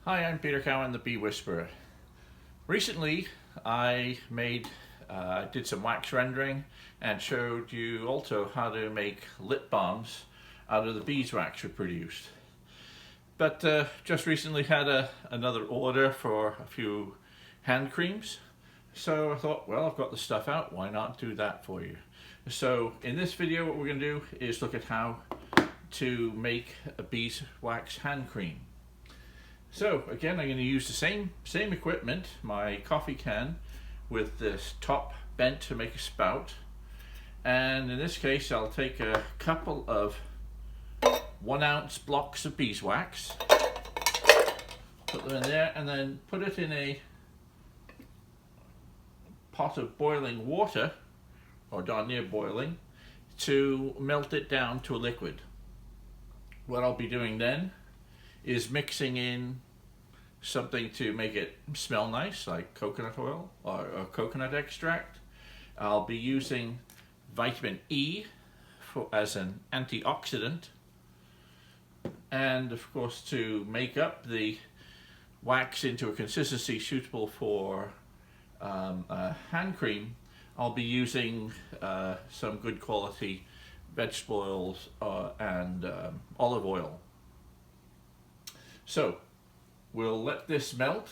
Hi, I'm Peter Cowan, the Bee Whisperer. Recently, I did some wax rendering and showed you also how to make lip balms out of the beeswax we produced. But just recently had another order for a few hand creams. So I thought, well, I've got the stuff out, why not do that for you? So in this video, what we're going to do is look at how to make a beeswax hand cream. So again, I'm going to use the same equipment, my coffee can with this top bent to make a spout. And in this case, I'll take a couple of 1 ounce blocks of beeswax, put them in there, and then put it in a pot of boiling water, or darn near boiling, to melt it down to a liquid. What I'll be doing then is mixing in something to make it smell nice, like coconut oil or coconut extract. I'll be using vitamin E as an antioxidant, and of course to make up the wax into a consistency suitable for a hand cream, I'll be using some good quality vegetable oils and olive oil. So we'll let this melt.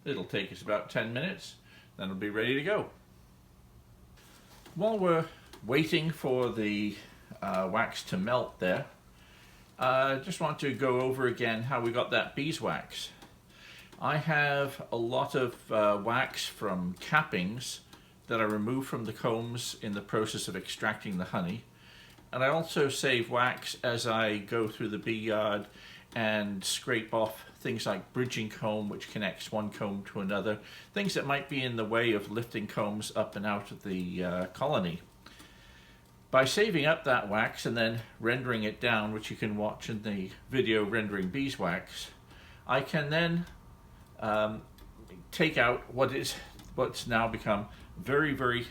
It'll take us about 10 minutes, then it'll be ready to go. While we're waiting for the wax to melt there, I just want to go over again how we got that beeswax. I have a lot of wax from cappings that I remove from the combs in the process of extracting the honey. And I also save wax as I go through the bee yard and scrape off things like bridging comb, which connects one comb to another, things that might be in the way of lifting combs up and out of the colony. By saving up that wax and then rendering it down, which you can watch in the video rendering beeswax, I can then take out what's now become very, very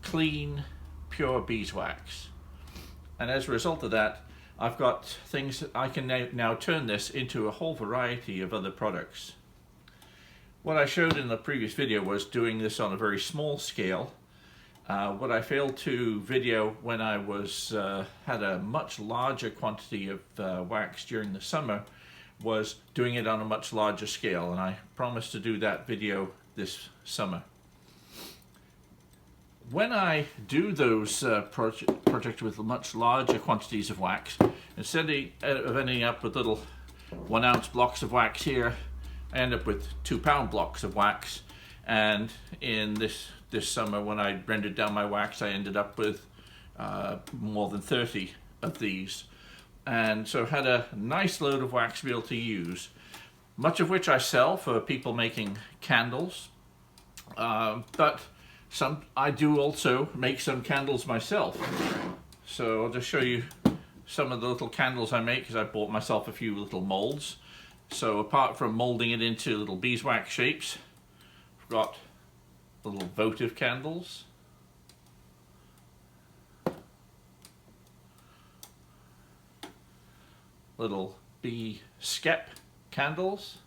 clean, pure beeswax. And as a result of that, I've got things that I can now turn this into a whole variety of other products. What I showed in the previous video was doing this on a very small scale. What I failed to video when I had a much larger quantity of wax during the summer was doing it on a much larger scale, and I promised to do that video this summer. When I do those projects with much larger quantities of wax, instead of ending up with little 1 ounce blocks of wax here, I end up with 2 pound blocks of wax. And in this summer, when I rendered down my wax, I ended up with more than 30 of these. And so had a nice load of wax to be able to use, much of which I sell for people making candles. But I do also make some candles myself. So I'll just show you some of the little candles I make, because I bought myself a few little molds. So apart from molding it into little beeswax shapes, I've got little votive candles, little bee skep candles,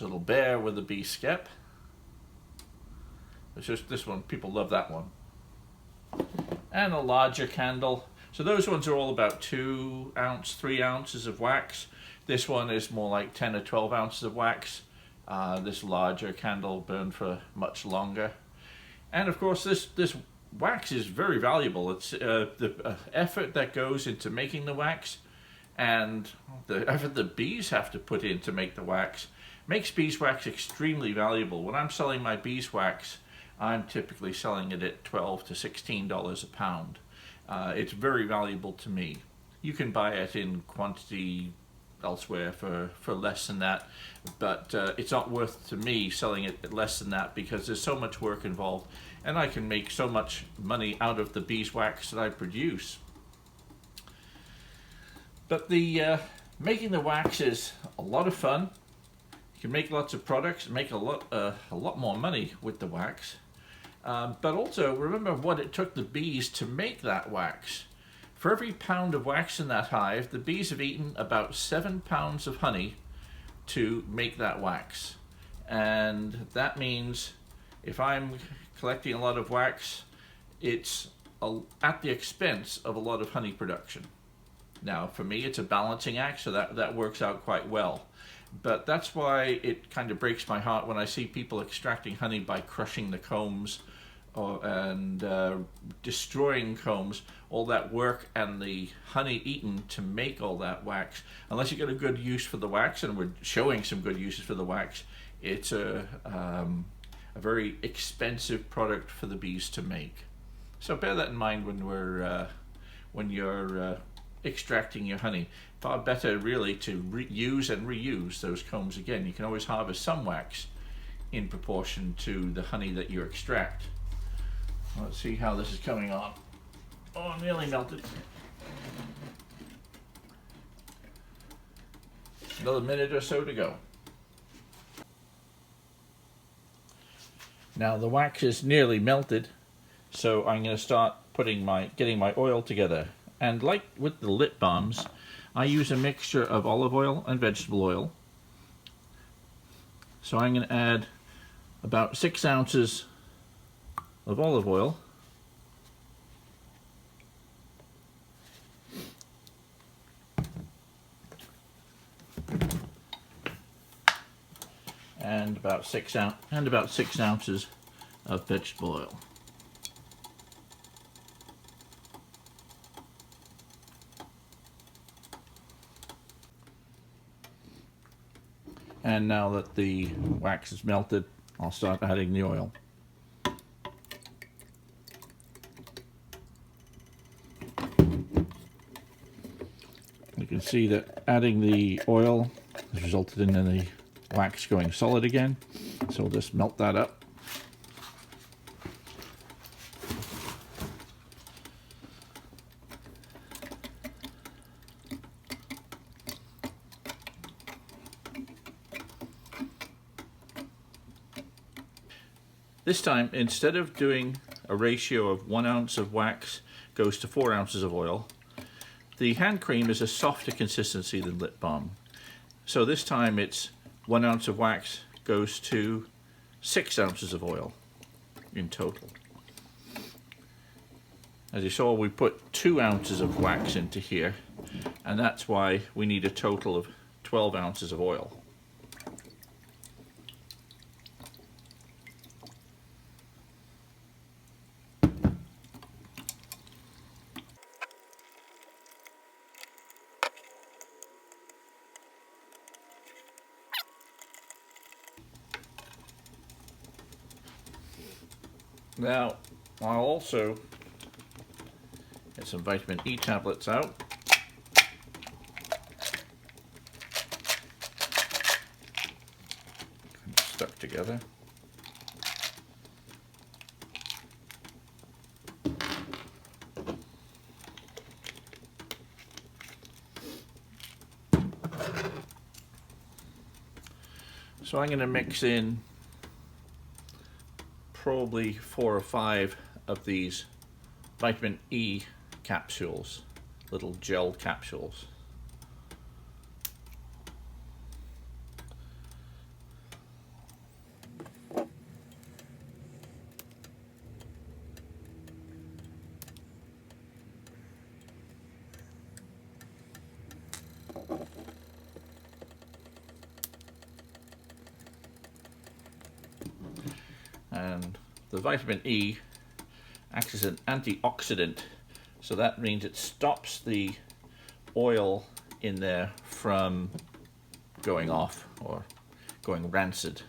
a little bear with a bee skep. It's just this one, people love that one. And a larger candle. So those ones are all about 2 ounce, 3 ounces of wax. This one is more like 10 or 12 ounces of wax. This larger candle burned for much longer. And of course this wax is very valuable. It's the effort that goes into making the wax and the effort the bees have to put in to make the wax makes beeswax extremely valuable. When I'm selling my beeswax, I'm typically selling it at $12 to $16 a pound. It's very valuable to me. You can buy it in quantity elsewhere for less than that, but it's not worth to me selling it at less than that, because there's so much work involved and I can make so much money out of the beeswax that I produce. But making the wax is a lot of fun. You can make lots of products, make a lot more money with the wax. But also remember what it took the bees to make that wax. For every pound of wax in that hive, the bees have eaten about 7 pounds of honey to make that wax. And that means if I'm collecting a lot of wax, it's at the expense of a lot of honey production. Now, for me, it's a balancing act, so that works out quite well. But that's why it kind of breaks my heart when I see people extracting honey by crushing the combs and destroying combs, all that work and the honey eaten to make all that wax. Unless you get a good use for the wax, and we're showing some good uses for the wax, it's a very expensive product for the bees to make. So bear that in mind when you're extracting your honey. Far better really to use and reuse those combs again. You can always harvest some wax in proportion to the honey that you extract. Let's see how this is coming on. Oh, nearly melted. Another minute or so to go. Now the wax is nearly melted, so I'm going to start getting my oil together. And like with the lip balms, I use a mixture of olive oil and vegetable oil. So I'm going to add about 6 ounces of olive oil. And about 6 ounces of vegetable oil. And now that the wax is melted, I'll start adding the oil. You can see that adding the oil has resulted in the wax going solid again, so we'll just melt that up. This time, instead of doing a ratio of 1 ounce of wax goes to 4 ounces of oil, the hand cream is a softer consistency than lip balm. So this time it's 1 ounce of wax goes to 6 ounces of oil in total. As you saw, we put 2 ounces of wax into here, and that's why we need a total of 12 ounces of oil. Now, I'll also get some vitamin E tablets out. Stuck together. So I'm going to mix in probably 4 or 5 of these vitamin E capsules, little gel capsules. And the vitamin E acts as an antioxidant, so that means it stops the oil in there from going off or going rancid.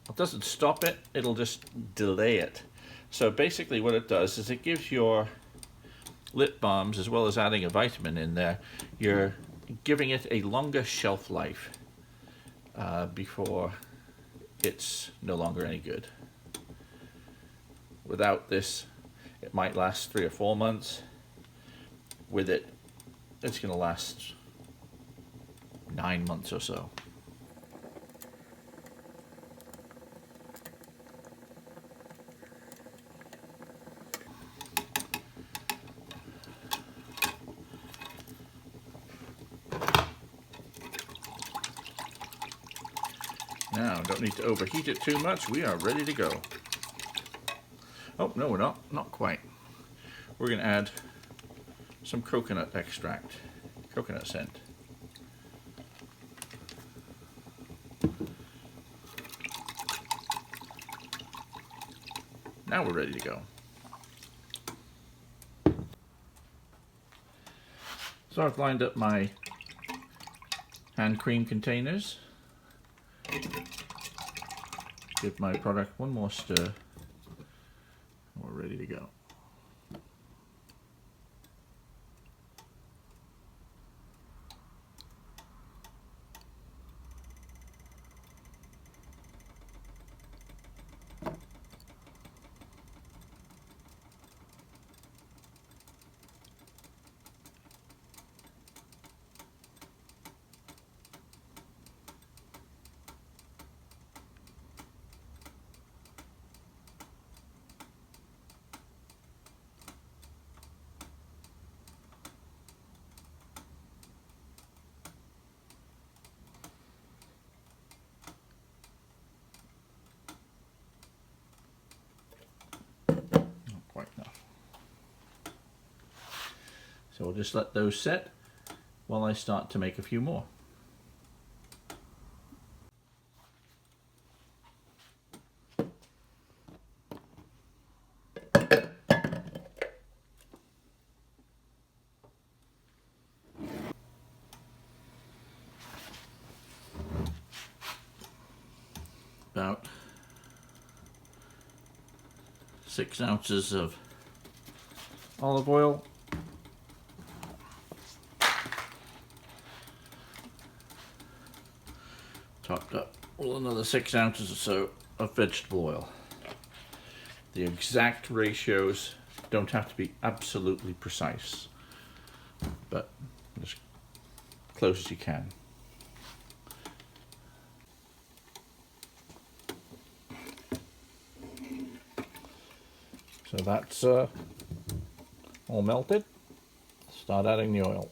It doesn't stop it, it'll just delay it. So basically what it does is it gives your lip balms, as well as adding a vitamin in there, you're giving it a longer shelf life before it's no longer any good. Without this, it might last 3 or 4 months. With it, it's going to last 9 months or so. don't need to overheat it too much. We are ready to go. Oh, no, we're not. Not quite. We're going to add some coconut extract, coconut scent. Now we're ready to go. So I've lined up my hand cream containers. Give my product one more stir. We're ready to go. Quite enough. So we'll just let those set while I start to make a few more. About 6 ounces of olive oil, topped up with another 6 ounces or so of vegetable oil. The exact ratios don't have to be absolutely precise, but as close as you can. So that's all melted. Start adding the oil.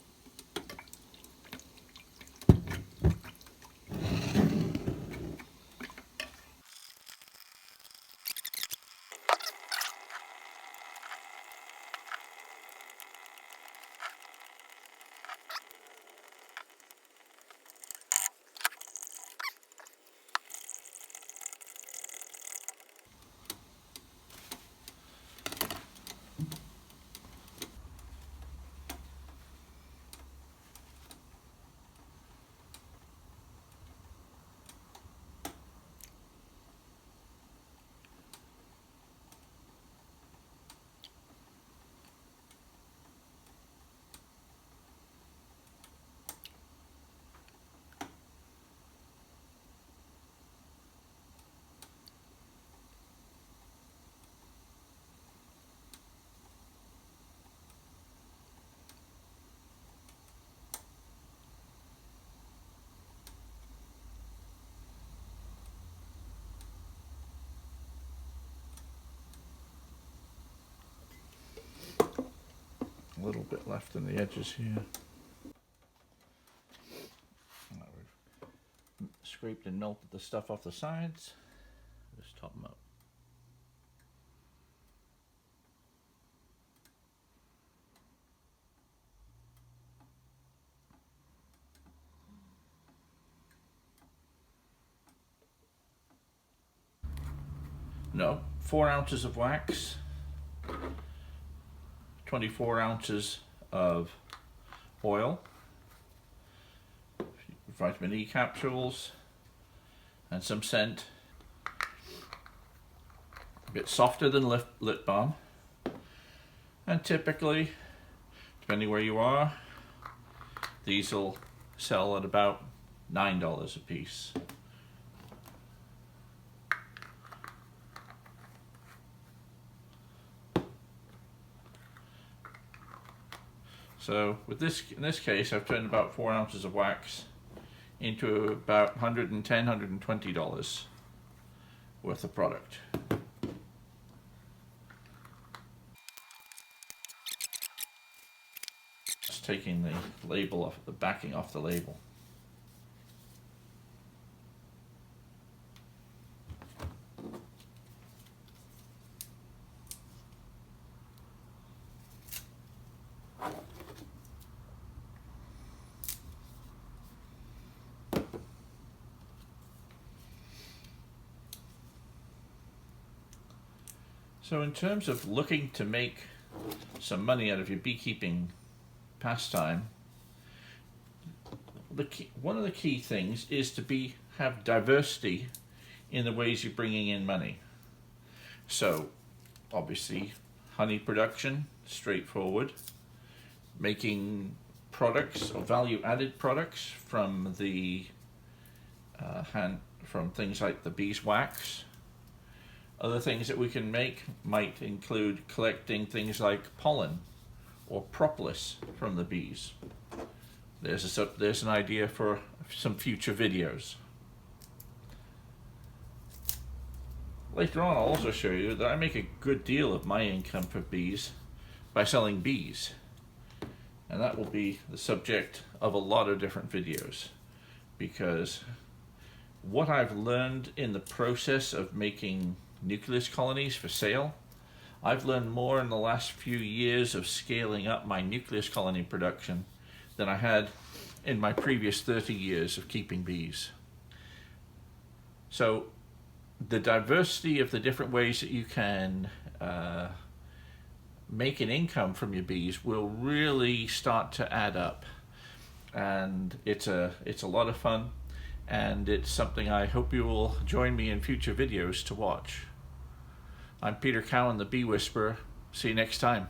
A little bit left in the edges here. Now we've scraped and melted the stuff off the sides. Just top them up. No, 4 ounces of wax, 24 ounces of oil, vitamin E capsules, and some scent. A bit softer than lip balm, and typically, depending where you are, these will sell at about $9 a piece. So with this, in this case, I've turned about 4 ounces of wax into about $110, $120 worth of product. Just taking the label off, the backing off the label. So in terms of looking to make some money out of your beekeeping pastime, one of the key things is to have diversity in the ways you're bringing in money. So obviously honey production, straightforward. Making products or value-added products from the from things like the beeswax. Other things that we can make might include collecting things like pollen or propolis from the bees. There's an idea for some future videos. Later on, I'll also show you that I make a good deal of my income for bees by selling bees. And that will be the subject of a lot of different videos, because what I've learned in the process of making nucleus colonies for sale, I've learned more in the last few years of scaling up my nucleus colony production than I had in my previous 30 years of keeping bees. So the diversity of the different ways that you can make an income from your bees will really start to add up, and it's a lot of fun, and it's something I hope you will join me in future videos to watch. I'm Peter Cowan, the Bee Whisperer. See you next time.